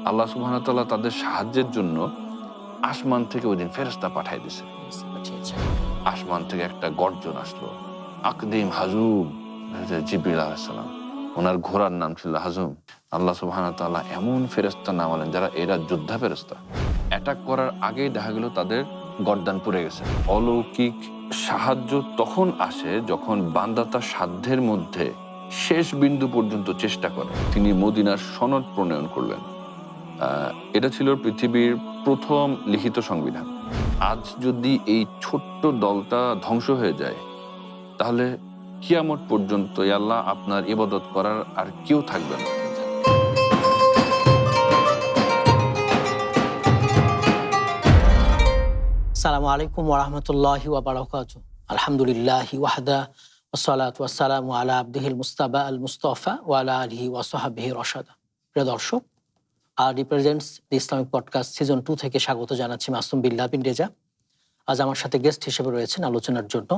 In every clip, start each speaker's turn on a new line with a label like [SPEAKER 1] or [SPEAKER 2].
[SPEAKER 1] আল্লাহ সুবহানাহু ওয়া তাআলা তাদের সাহায্যের জন্য আসমান থেকে ওই দিন ফেরেশতা পাঠিয়ে দিয়েছে।
[SPEAKER 2] পাঠিয়েছে।
[SPEAKER 1] আসমান থেকে একটা গর্জন আসলো, আকদিম হাজুম, জিবরিল আলাইহিস সালাম। ওনার ঘোড়ার নাম ছিল হাজুম। আল্লাহ সুবহানাহু ওয়া তাআলা এমন ফেরেশতা নামালেন যারা এরা যোদ্ধা ফেরেশতা। অ্যাটাক করার আগেই দেখা গেল তাদের গর্দান পুড়ে গেছে। অলৌকিক সাহায্য তখন আসে যখন বান্দা তার সাধ্যের মধ্যে শেষ বিন্দু পর্যন্ত চেষ্টা করে। তিনি মদিনার সনদ প্রণয়ন করলেন। এটা ছিল পৃথিবীর প্রথম লিখিত সংবিধান। আজ যদি এই ছোট্ট দলটা ধ্বংস হয়ে যায়, তাহলে কিয়ামত পর্যন্ত আল্লাহ আপনার ইবাদত করার আর কেউ থাকবে না।
[SPEAKER 2] আসসালামু আলাইকুম ওয়া রাহমাতুল্লাহি ওয়া বারাকাতুহু। আলহামদুলিল্লাহি ওয়াহদা ওয়াসসালাতু ওয়াসসালামু আলা আবদিহিল মুস্তাবা আল মুস্তাফা ওয়া আলা আলিহি ওয়া সাহবিহি রশাদা। প্রিয় দর্শক, রিপ্রেজেন্টস দি ইসলামিক পডকাস্ট সিজন 2 থেকে স্বাগত জানাচ্ছি মাসুম বিল্লাহ বিন রেজা। আজ আমার সাথে গেস্ট হিসেবে রয়েছেন আলোচনার জন্য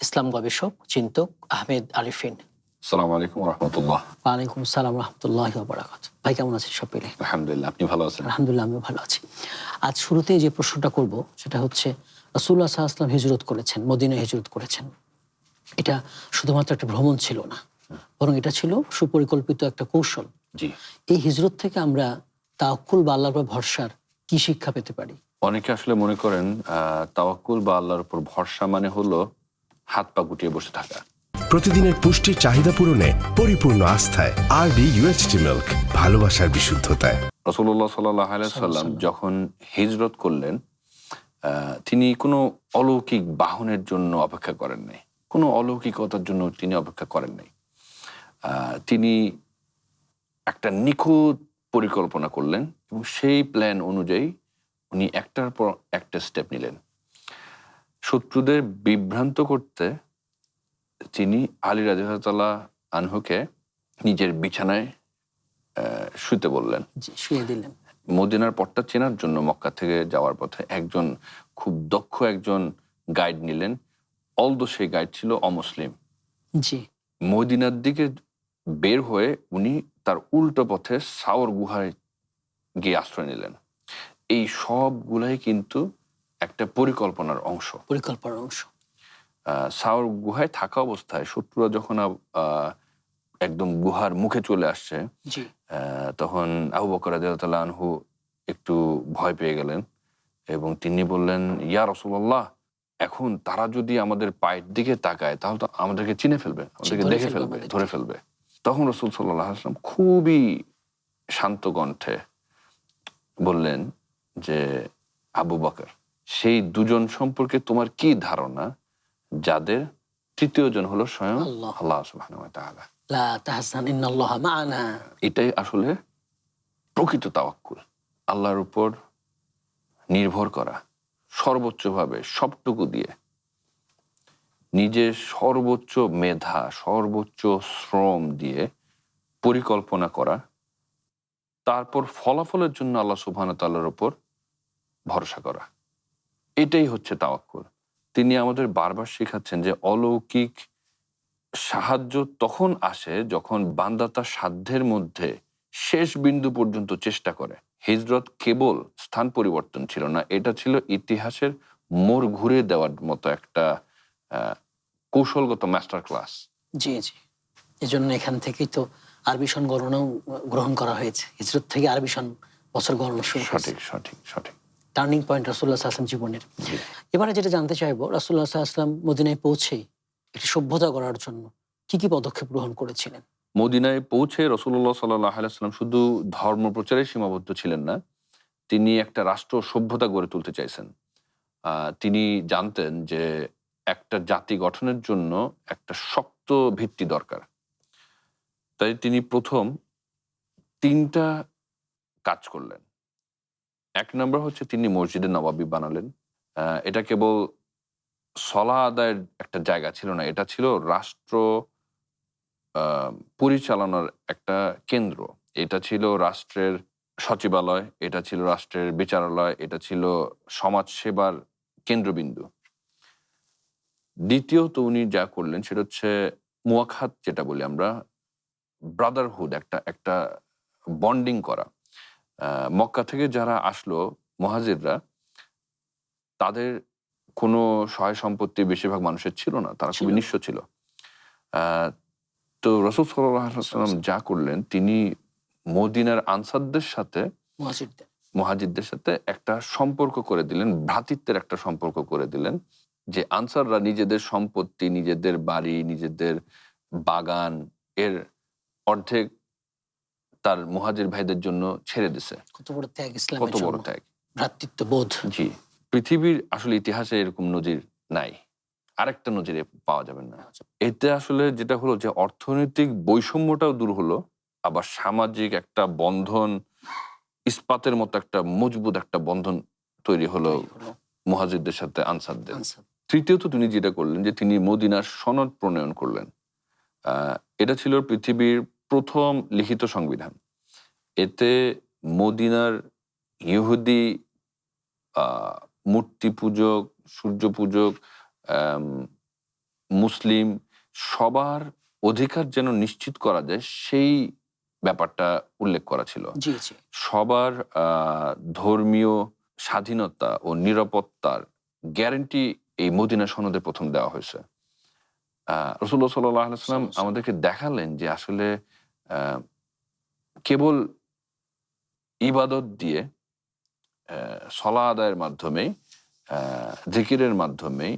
[SPEAKER 2] ইসলাম গবেষক, চিন্তক আহমেদ আরিফিন।
[SPEAKER 1] আসসালামু আলাইকুম ওয়া রাহমাতুল্লাহ।
[SPEAKER 2] ওয়ালাইকুম আসসালাম ওয়া রাহমাতুল্লাহি ওয়া বারাকাতুহু। ভাই কেমন আছেন সব মিলে?
[SPEAKER 1] আলহামদুলিল্লাহ, আপনি ভালো আছেন?
[SPEAKER 2] আলহামদুলিল্লাহ, আমিও ভালো আছি। আজ শুরুতেই যে প্রশ্নটা করব সেটা হচ্ছে, রাসূলুল্লাহ সাল্লাল্লাহু আলাইহি ওয়াসাল্লাম হিজরত করেছেন, মদিনায় হিজরত করেছেন। এটা শুধুমাত্র একটা ভ্রমণ ছিল না, বরং এটা ছিল সুপরিকল্পিত একটা কৌশল।
[SPEAKER 1] জি।
[SPEAKER 2] এই হিজরত থেকে আমরা তাওয়াক্কুল বা আল্লাহর উপর ভরসার কি শিক্ষা পেতে পারি?
[SPEAKER 1] অনেকে আসলে মনে করেন তাওয়াক্কুল বা আল্লাহর উপর ভরসা মানে হলো হাত পা গুটিয়ে বসে থাকা।
[SPEAKER 3] প্রতিদিনের পুষ্টির চাহিদা পূরণে পরিপূর্ণ আস্থায় আরবি ইউএচটি মিল্ক, ভালোবাসার বিশুদ্ধতায়।
[SPEAKER 1] রাসূলুল্লাহ সাল্লাল্লাহু আলাইহি ওয়াসাল্লাম যখন হিজরত করলেন, তিনি কোনো অলৌকিক বাহনের জন্য অপেক্ষা করেন নাই, কোনো অলৌকিকতার জন্য তিনি অপেক্ষা করেন নাই। তিনি একটা নিখুঁত পরিকল্পনা করলেন এবং সেই প্ল্যান অনুযায়ী উনি একটার পর একটা স্টেপ নিলেন। শত্রুদের বিভ্রান্ত করতে তিনি আলী রাদিয়াল্লাহু তাআলা আনহুকে নিজের বিছানায় শুতে বললেন।
[SPEAKER 2] জি, শুয়ে দিলেন।
[SPEAKER 1] মদিনার পথটা চেনার জন্য মক্কা থেকে যাওয়ার পথে একজন খুব দক্ষ একজন গাইড নিলেন। অলদো সেই গাইড ছিল অমুসলিম।
[SPEAKER 2] জি,
[SPEAKER 1] মদিনার দিকে বের হয়ে উনি তার উল্টো পথে সাওর গুহায় গিয়ে আশ্রয় নিলেন। এই সবগুলাই কিন্তু একটা পরিকল্পনার অংশ।
[SPEAKER 2] পরিকল্পনার অংশ।
[SPEAKER 1] সাওর গুহায় থাকা অবস্থায় শত্রুরা যখন একদম গুহার মুখে চলে আসছে,
[SPEAKER 2] জি,
[SPEAKER 1] তখন আবু বকর রাদিয়াল্লাহু তাআলা আনহু একটু ভয় পেয়ে গেলেন এবং তিনি বললেন, ইয়া রাসূলুল্লাহ, এখন তারা যদি আমাদের পায়ের দিকে তাকায় তাহলে তো আমাদেরকে চিনে ফেলবে, আমাদেরকে
[SPEAKER 2] ধরে
[SPEAKER 1] দেখে
[SPEAKER 2] ফেলবে
[SPEAKER 1] ফেলবে,
[SPEAKER 2] আমাদেরকে।
[SPEAKER 1] ধরে ফেলবে। তখন রাসূল সাল্লাল্লাহু আলাইহি ওয়াসাল্লাম খুবই শান্ত কণ্ঠে বললেন যে, আবু বকর, সেই দুজন সম্পর্কে তোমার কি ধারণা যাদের তৃতীয় জন হলো স্বয়ং
[SPEAKER 2] আল্লাহ।
[SPEAKER 1] আল্লাহ সুবহানাহু ওয়া তাআলা।
[SPEAKER 2] লা তাহজান ইন্নাল্লাহা মা'ানা।
[SPEAKER 1] এটাই আসলে প্রকৃত তাওয়াক্কুল। আল্লাহর উপর নির্ভর করা, সর্বোচ্চভাবে সবটুকু দিয়ে নিজের সর্বোচ্চ মেধা, সর্বোচ্চ শ্রম দিয়ে পরিকল্পনা করা, তারপর ফলাফলের জন্য আল্লাহ সুবহানাহু ওয়া তাআলার উপর ভরসা করা। এটাই হচ্ছে তাওয়াক্কুল। তিনি আমাদের বারবার শেখাচ্ছেন যে অলৌকিক সাহায্য তখন আসে যখন বান্দা তার সাধ্যের মধ্যে শেষ বিন্দু পর্যন্ত চেষ্টা করে। হিজরত কেবল স্থান পরিবর্তন ছিল না, এটা ছিল ইতিহাসের মোড় ঘুরে দেওয়ার মতো একটা কৌশলগত মাস্টার ক্লাস।
[SPEAKER 2] জি, জি। এজন্য এখান থেকেই তো আরবি সন গণনাও গ্রহণ করা হয়েছে। হিজরত থেকে আরবি সন বছর গণনা শুরু হয়েছে।
[SPEAKER 1] সঠিক, সঠিক, সঠিক।
[SPEAKER 2] টার্নিং পয়েন্ট রাসূলুল্লাহ সাল্লাল্লাহু আলাইহি ওয়াসাল্লাম জীবনের।
[SPEAKER 1] জি।
[SPEAKER 2] এবারে যেটা জানতে চাইবো, রাসূলুল্লাহ সাল্লাল্লাহু আলাইহি ওয়াসাল্লাম মদিনায় পৌঁছে একটি সভ্যতা গড়ার জন্য কি পদক্ষেপ গ্রহণ করেছিলেন?
[SPEAKER 1] মদিনায় পৌঁছে রাসূলুল্লাহ সাল্লাল্লাহু আলাইহি ওয়াসাল্লাম শুধু ধর্ম প্রচারে সীমাবদ্ধ ছিলেন না, তিনি একটা রাষ্ট্র সভ্যতা গড়ে তুলতে চাইছেন। তিনি জানতেন যে একটা জাতি গঠনের জন্য একটা শক্ত ভিত্তি দরকার। তাই তিনি প্রথম ৩ টা কাজ করলেন। ১ নম্বর হচ্ছে তিনি মসজিদে নববী বানালেন। এটা কেবল সলাহ আদায়ের একটা জায়গা ছিল না, এটা ছিল রাষ্ট্র আ পরিচালনার একটা কেন্দ্র। এটা ছিল রাষ্ট্রের সচিবালয়, এটা ছিল রাষ্ট্রের বিচারালয়, এটা ছিল সমাজসেবার কেন্দ্রবিন্দু। দ্বিতীয়ত উনি যা করলেন সেটা হচ্ছে মুওয়াখাত, যেটা বলি আমরা ব্রাদারহুড, একটা বন্ডিং করা। মক্কা থেকে যারা আসলো মুহাজিররা, তাদের কোনো সহায় সম্পত্তি বেশিরভাগ মানুষের ছিল না, তারা খুবই
[SPEAKER 2] ছিল না।
[SPEAKER 1] নিঃস্ব ছিল। আহ, তো রাসূল সাল্লাল্লাহু আলাইহি ওয়াসাল্লাম যা করলেন, তিনি মদিনার আনসারদের সাথে,
[SPEAKER 2] মুহাজিরদের।
[SPEAKER 1] মুহাজিরদের সাথে একটা সম্পর্ক করে দিলেন, ভ্রাতৃত্বের একটা সম্পর্ক করে দিলেন, যে আনসাররা নিজেদের সম্পত্তি, নিজেদের বাড়ি, নিজেদের বাগান এর অর্ধেক তার মুহাজির ভাইদের জন্য ছেড়ে দিছে।
[SPEAKER 2] কত বড় ত্যাগ ইসলামের
[SPEAKER 1] কত বড়
[SPEAKER 2] জন্য।
[SPEAKER 1] ত্যাগ!
[SPEAKER 2] ভ্রাতৃত্ববোধ।
[SPEAKER 1] জি, পৃথিবীর আসলে ইতিহাসে এরকম নজির নাই, আরেকটা নজিরে পাওয়া যাবে না। এতে আসলে যেটা হলো যে অর্থনৈতিক বৈষম্যটাও দূর হলো, আবার সামাজিক একটা বন্ধন, ইস্পাতের মতো একটা মজবুত একটা বন্ধন তৈরি হলো মুহাজিরদের সাথে আনসারদের।
[SPEAKER 2] আনসার।
[SPEAKER 1] তৃতীয়ত তিনি যেটা করলেন যে তিনি মদিনার সনদ প্রণয়ন করলেন। এটা ছিল পৃথিবীর প্রথম লিখিত সংবিধান। এতে মদিনার ইহুদি মূর্তি পূজক, সূর্য পূজক, মুসলিম সবার অধিকার যেন নিশ্চিত করা যায়, সেই ব্যাপারটা উল্লেখ করা ছিল।
[SPEAKER 2] জি জি।
[SPEAKER 1] সবার ধর্মীয় স্বাধীনতা ও নিরাপত্তার গ্যারান্টি এই মদিনা সনদে প্রথম দেওয়া হয়েছে। রাসূলুল্লাহ সাল্লাল্লাহু আলাইহি ওয়াসাল্লাম আমাদেরকে দেখালেন যে আসলে কেবল ইবাদত দিয়ে, সলাত আদায়ের মাধ্যমেই, জিকিরের মাধ্যমেই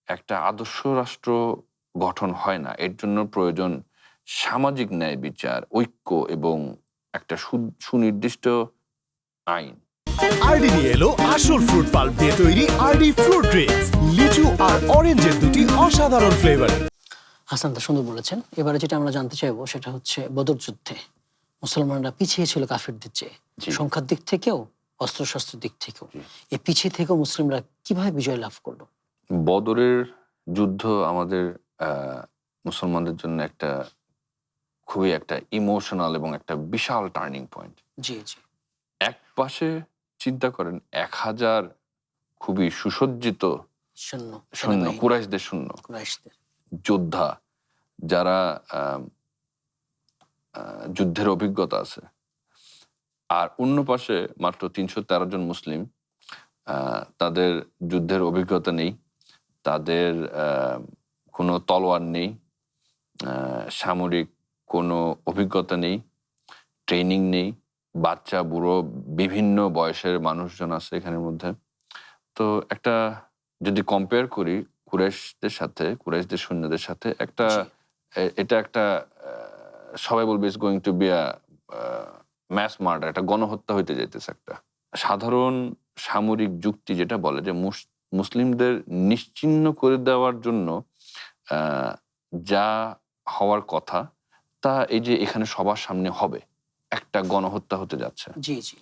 [SPEAKER 1] একটা আদর্শ রাষ্ট্র গঠন হয় না। এর জন্য প্রয়োজন সামাজিক ন্যায় বিচার, ঐক্য এবং একটা সুনির্দিষ্ট আইন।
[SPEAKER 4] আরডি নিয়ে এলো আসল ফ্রুট পাল্প দিয়ে তৈরি আরডি ফ্রুট ড্রিঙ্কস, লিচু আর অরেঞ্জের দুটি অসাধারণ ফ্লেভার।
[SPEAKER 2] হাসান দা সুন্দর বলেছেন। এবারে যেটা আমরা জানতে চাইবো সেটা হচ্ছে বদর যুদ্ধে মুসলমানরা পিছিয়ে ছিল কাফেরদের চেয়ে,
[SPEAKER 1] জি।
[SPEAKER 2] সংখ্যার দিক থেকেও, অস্ত্রশস্ত্রের দিক থেকেও।
[SPEAKER 1] জি।
[SPEAKER 2] এই পিছিয়ে থেকেও মুসলিমরা কিভাবে বিজয় লাভ করলো?
[SPEAKER 1] বদরের যুদ্ধ আমাদের মুসলমানদের জন্য একটা খুবই একটা ইমোশনাল এবং একটা বিশাল টার্নিং পয়েন্ট।
[SPEAKER 2] জি জি।
[SPEAKER 1] এক পাশে চিন্তা করেন 1000 খুবই সুসজ্জিত
[SPEAKER 2] সৈন্য,
[SPEAKER 1] সৈন্য, কুরাইশদের সৈন্য,
[SPEAKER 2] কুরাইশদের
[SPEAKER 1] যোদ্ধা, যারা যুদ্ধের অভিজ্ঞতা আছে, আর অন্য পাশে মাত্র 313 জন মুসলিম, তাদের যুদ্ধের অভিজ্ঞতা নেই, তাদের কোনো তলোয়ার নেই, সামরিক কোনো অভিজ্ঞতা নেই, ট্রেনিং নেই, বাচ্চা বুড়ো বিভিন্ন বয়সের মানুষজন আছে এখানের মধ্যে। তো একটা যদি কম্পেয়ার করি কুরাইশদের সাথে, কুরাইশদের সৈন্যদের সাথে, একটা এটা একটা সবাই বলবে it's going to be a mass murder, একটা গণহত্যা হইতে যাইতেছে। একটা সাধারণ সামরিক যুক্তি যেটা বলে যে মুসলিমদের নিশ্চিহ্ন করে দেওয়ার জন্য যা হওয়ার কথা তা এই যে এখানে সবার সামনে হবে, একটা গণহত্যা হতে যাচ্ছে।
[SPEAKER 2] জি জি।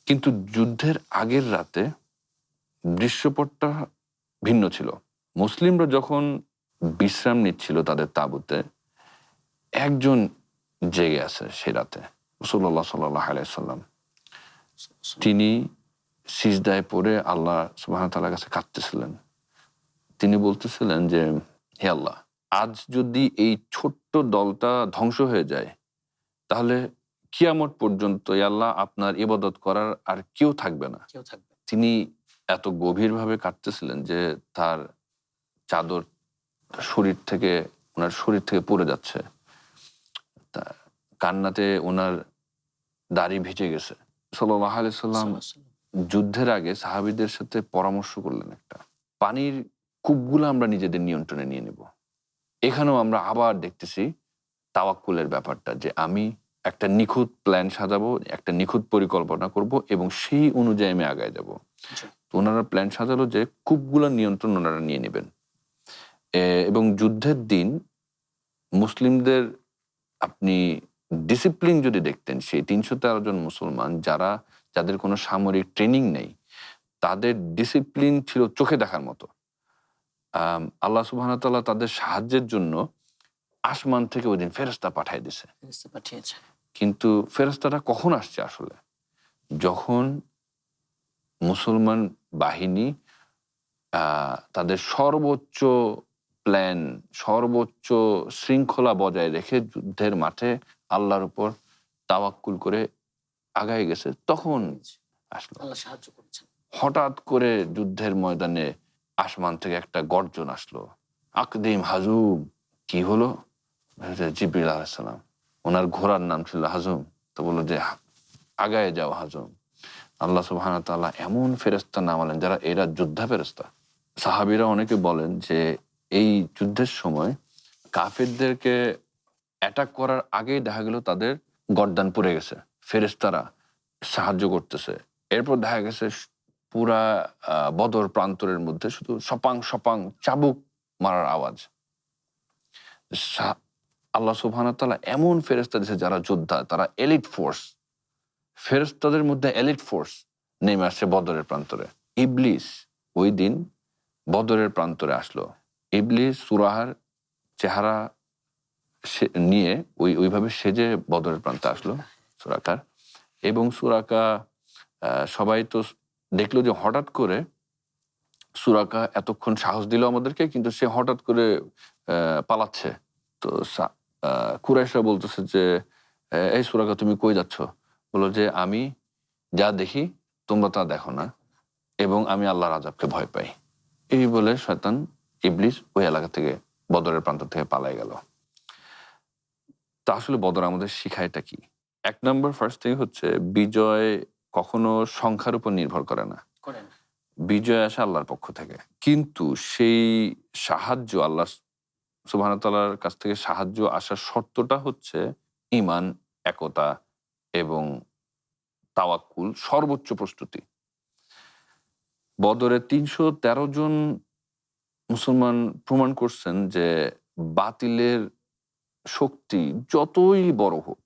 [SPEAKER 1] কিন্তু যুদ্ধের আগের রাতে দৃশ্যপটটা ভিন্ন ছিল। মুসলিমরা যখন বিশ্রাম নিচ্ছিল তাদের তাঁবুতে, একজন জেগে আছে সে রাতে, রাসূলুল্লাহ সাল্লাল্লাহু আলাইহি ওয়াসাল্লাম। তিনি সিজদায় পড়ে আল্লাহ সুবহানাহু ওয়া তাআলার কাছে কাঁদতেছিলেন। তিনি বলতেছিলেন যে, হে আল্লাহ, আজ যদি এই ছোট্ট দলটা ধ্বংস হয়ে যায়, তাহলে কিয়ামত পর্যন্ত হে আল্লাহ আপনার ইবাদত করার আর কেউ থাকবে না।
[SPEAKER 2] কেউ থাকবে।
[SPEAKER 1] তিনি এত গভীরভাবে কাঁদতেছিলেন যে তার চাদর ওনার শরীর থেকে পড়ে যাচ্ছে, কান্নাতে ওনার দাড়ি ভিজে গেছে। সাল্লাল্লাহু আলাইহি ওয়াসাল্লাম যুদ্ধের আগে সাহাবীদের সাথে পরামর্শ করলেন, একটা পানির কূপগুলো আমরা নিজেদের নিয়ন্ত্রণে নিয়ে নেব। এখানেও আমরা আবার দেখতেছি তাওয়াক্কুলের ব্যাপারটা, যে আমি একটা নিখুঁত প্ল্যান সাজাবো, একটা নিখুঁত পরিকল্পনা করব এবং সেই অনুযায়ী আমি আগায় যাব। ওনারা প্ল্যান সাজালো যে কূপগুলোর নিয়ন্ত্রণ ওনারা নিয়ে নেবেন। এবং যুদ্ধের দিন মুসলিমদের আপনি ডিসিপ্লিন যদি দেখতেন, সেই 313 জন মুসলমান যাদের কোনো সামরিক ট্রেনিং নেই, তাদের ডিসিপ্লিন ছিল চোখে দেখার মতো। আল্লাহ সুবহানাহু ওয়া তাআলা তাদের সাহায্যের জন্য আসমান থেকে ওই দিন ফেরেশতা পাঠিয়ে দিয়েছে। কিন্তু ফেরেশতাটা কখন আসছে আসলে? যখন মুসলমান বাহিনী তাদের সর্বোচ্চ প্ল্যান, সর্বোচ্চ শৃঙ্খলা বজায় রেখে যুদ্ধের মাঠে আল্লাহর উপর তাওয়াক্কুল করে আগায় গেছে, তখন আসলো।
[SPEAKER 2] আল্লাহ সাহায্য করেছেন।
[SPEAKER 1] হঠাৎ করে যুদ্ধের ময়দানে আসমান থেকে একটা গর্জন আসলো, আকদিম হাজুম। কি হলো? জিবরিল আলাইহিস সালাম, ওনার ঘোড়ার নাম ছিল হাজুম, তো বললো যে আগায় যাও হাজুম। আল্লাহ সুবহানাহু ওয়া তাআলা এমন ফেরেশতা নামালেন যারা এরা যোদ্ধা ফেরেশতা। সাহাবীরা অনেকে বলেন যে এই যুদ্ধের সময় কাফেরদেরকে অ্যাটাক করার আগেই দেখা গেল তাদের গর্দান পড়ে গেছে, ফেরেশতারা সাহায্য করতেছে। এরপর দেখা গেছে পুরা বদর প্রান্তরের মধ্যে শুধু সপাং সপাং চাবুক মারার আওয়াজ। আল্লাহ সুবহানাহু ওয়া তাআলা এমন ফেরেশতা দিয়েছে যারা যোদ্ধা, তারা এলিট ফোর্স, ফেরেশতাদের মধ্যে এলিট ফোর্স নেমে আসছে বদরের প্রান্তরে। ইবলিস ওই দিন বদরের প্রান্তরে আসলো। ইবলিস সুরাহার চেহারা নিয়ে ওইভাবে সেজে বদরের প্রান্তে আসলো সুরাকার। এবং সুরাকা সবাই তো দেখলো যে হঠাৎ করে সুরাকা এতক্ষণ সাহস দিল আমাদেরকে, কিন্তু সে হঠাৎ করে পালাচ্ছে। তো কুরাইশরা বলতেছে যে এই সুরাকা তুমি কই যাচ্ছ? বললো যে আমি যা দেখি তোমরা তা দেখো না, এবং আমি আল্লাহর আযাবকে ভয় পাই। এই বলে শয়তান ইবলিস ওই এলাকা থেকে বদরের প্রান্ত থেকে পালাই গেল। তা আসলে বদর আমাদের শিখায়টা কি? এক নম্বর ফার্স্ট থিং হচ্ছে বিজয় কখনো সংখ্যার উপর নির্ভর করে না, বিজয় আসে আল্লাহর পক্ষ থেকে। কিন্তু সেই সাহায্য আল্লাহ সুবহানাহু ওয়া তাআলার কাছ থেকে সাহায্য আসার শর্তটা হচ্ছে ঈমান, একতা এবং তাওয়াক্কুল, সর্বোচ্চ প্রস্তুতি। বদরে ৩১৩ জন মুসলমান প্রমাণ করছেন যে বাতিলের শক্তি যতই বড় হোক,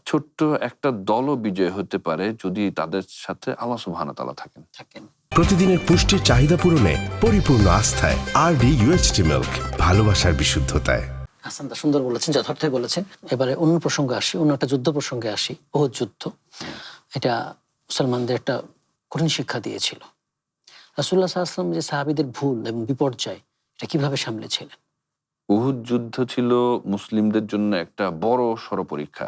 [SPEAKER 1] ছোট্ট একটা দলও বিজয় হতে পারে যদি তাদের সাথে আল্লাহ সুবহানাহু ওয়া তাআলা থাকেন।
[SPEAKER 3] প্রতিদিনের পুষ্টির চাহিদা পূরণে পরিপূর্ণ আস্থায় আরডি ইউএইচটি মিল্ক, ভালোবাসার বিশুদ্ধতায়।
[SPEAKER 2] হাসান দা সুন্দর বলেছেন, যথার্থই বলেছেন। এবারে অন্য প্রসঙ্গে আসি, অন্য একটা যুদ্ধ প্রসঙ্গে আসি। ওহুদ যুদ্ধ, এটা মুসলমানদের একটা কঠিন শিক্ষা দিয়েছিল। রাসূলুল্লাহ সাল্লাল্লাহু আলাইহি ওয়াসাল্লাম যে সাহাবীদের ভুল এবং বিপর্যয়, এটা কিভাবে সামলেছিলেন?
[SPEAKER 1] উহুদ যুদ্ধ ছিল মুসলিমদের জন্য একটা বড় সড় পরীক্ষা।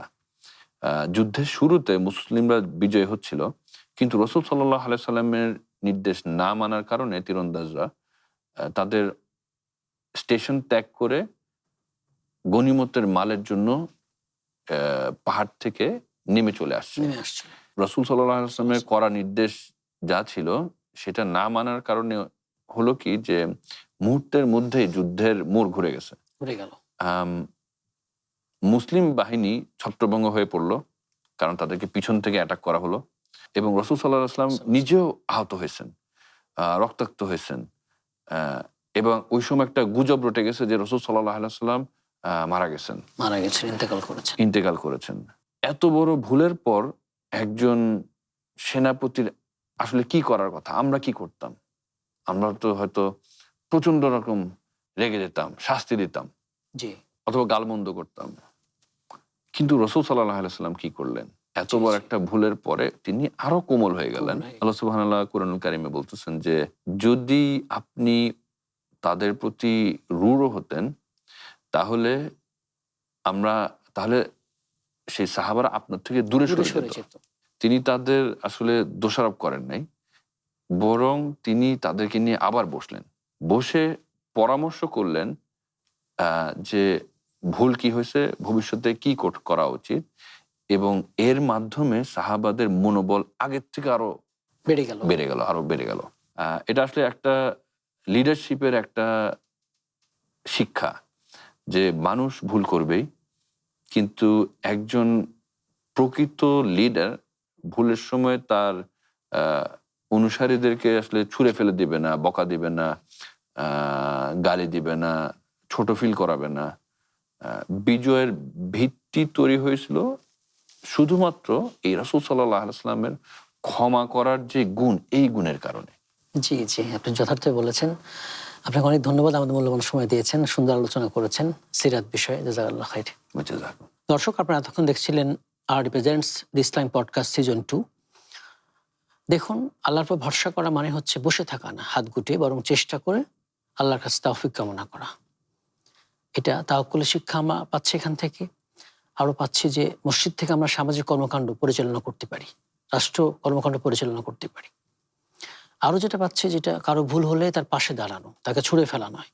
[SPEAKER 1] যুদ্ধের শুরুতে মুসলিমরা বিজয় হচ্ছিল, কিন্তু রাসূল সাল্লাল্লাহু আলাইহি সাল্লামের নির্দেশ না মানার কারণে তীরন্দাজরা তাদের স্টেশন ত্যাগ করে গনিমতের মালের জন্য পাহাড় থেকে নেমে চলে আসছে। রাসূল সাল্লাল্লাহু আলাইহি সাল্লামের কড়া নির্দেশ যা ছিল সেটা না মানার কারণে হলো কি যে মুহূর্তের মধ্যেই যুদ্ধের মোড় ঘুরে গেছে,
[SPEAKER 2] ঘুরে গেল।
[SPEAKER 1] মুসলিম বাহিনী ছত্রভঙ্গ হয়ে পড়লো, কারণ তাদেরকে পিছন থেকে অ্যাটাক করা হলো। এবং রাসূল সাল্লাল্লাহু আলাইহি ওয়াসাল্লাম নিজেও আহত হয়েছেন, রক্তাক্ত হয়েছেন। এবং ওই সময় একটা গুজব রটে গেছে যে রাসূল সাল্লাল্লাহু আলাইহি ওয়াসাল্লাম মারা গেছেন, ইন্তেকাল করেছেন। এত বড় ভুলের পর একজন সেনাপতির আসলে কি করার কথা? আমরা কি করতাম? আমরা তো হয়তো প্রচন্ড রকম রেগে যেতাম, শাস্তি দিতাম, অথবা গালমন্দ করতাম। কিন্তু রাসূল সাল্লাল্লাহু আলাইহি ওয়াসাল্লাম কি করলেন? এত বড় একটা ভুলের পরে তিনি আরো কোমল হয়ে গেলেন। আল্লাহ সুবহানাল্লাহ কুরআনুল কারীমে বলতেছেন যে যদি আপনি তাদের প্রতি রূঢ় হতেন তাহলে সেই সাহাবারা আপনার থেকে দূরে সরে যেত। তিনি তাদের আসলে দোষারোপ করেন নাই, বরং তিনি তাদেরকে নিয়ে আবার বসে পরামর্শ করলেন যে ভুল কি হয়েছে, ভবিষ্যতে কি করা উচিত, এবং এর মাধ্যমে সাহাবাদের মনোবল আগের থেকে আরো বেড়ে গেল। এটা আসলে একটা লিডারশিপের একটা শিক্ষা যে মানুষ ভুল করবেই, কিন্তু একজন প্রকৃত লিডার ভুলের সময় তার অনুসারীদেরকে আসলে ছুঁড়ে ফেলে দিবে না, বকা দিবে না, গালি দিবে না, ছোট ফিল করাবে না। বিজয়ের ভিত্তি তৈরি হয়েছিল শুধুমাত্র এই রাসূল সাল্লাল্লাহু আলাইহি ওয়াসাল্লামের ক্ষমা করার যে গুণ, এই গুণের কারণে।
[SPEAKER 2] জি, আপনি যথার্থই বলেছেন। আপনাকে অনেক ধন্যবাদ, আমাদের মূল্যবান সময় দিয়েছেন, সুন্দর আলোচনা করেছেন সিরাত বিষয়ে। জাযাকাল্লাহু খাইর। দর্শক, আপনারা এতক্ষণ দেখছিলেন আরডি প্রেজেন্টস দি ইসলাম পডকাস্ট সিজন 2। দেখুন, আল্লাহর উপর ভরসা করা মানে হচ্ছে বসে থাকা না, হাত গুটিয়ে, বরং চেষ্টা করে আল্লাহর কাছে তাওফিক কামনা করা। এটা তাওয়াক্কুলের শিক্ষা আমরা পাচ্ছি এখান থেকে। আরও পাচ্ছি যে মসজিদ থেকে আমরা সামাজিক কর্মকাণ্ড পরিচালনা করতে পারি, রাষ্ট্র কর্মকাণ্ড পরিচালনা করতে পারি। আরও যেটা পাচ্ছি, যেটা কারো ভুল হলে তার পাশে দাঁড়ানো, তাকে ছুঁড়ে ফেলা নয়।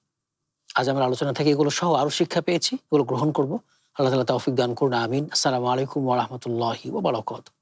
[SPEAKER 2] আজ আমার আলোচনা থেকে এগুলো সহ আরও শিক্ষা পেয়েছি, এগুলো গ্রহণ করব। আল্লাহ তাআলা তৌফিক দান করুন, আমিন। আসসালামু আলাইকুম ওয়া রাহমাতুল্লাহি ওয়া বারাকাতুহু।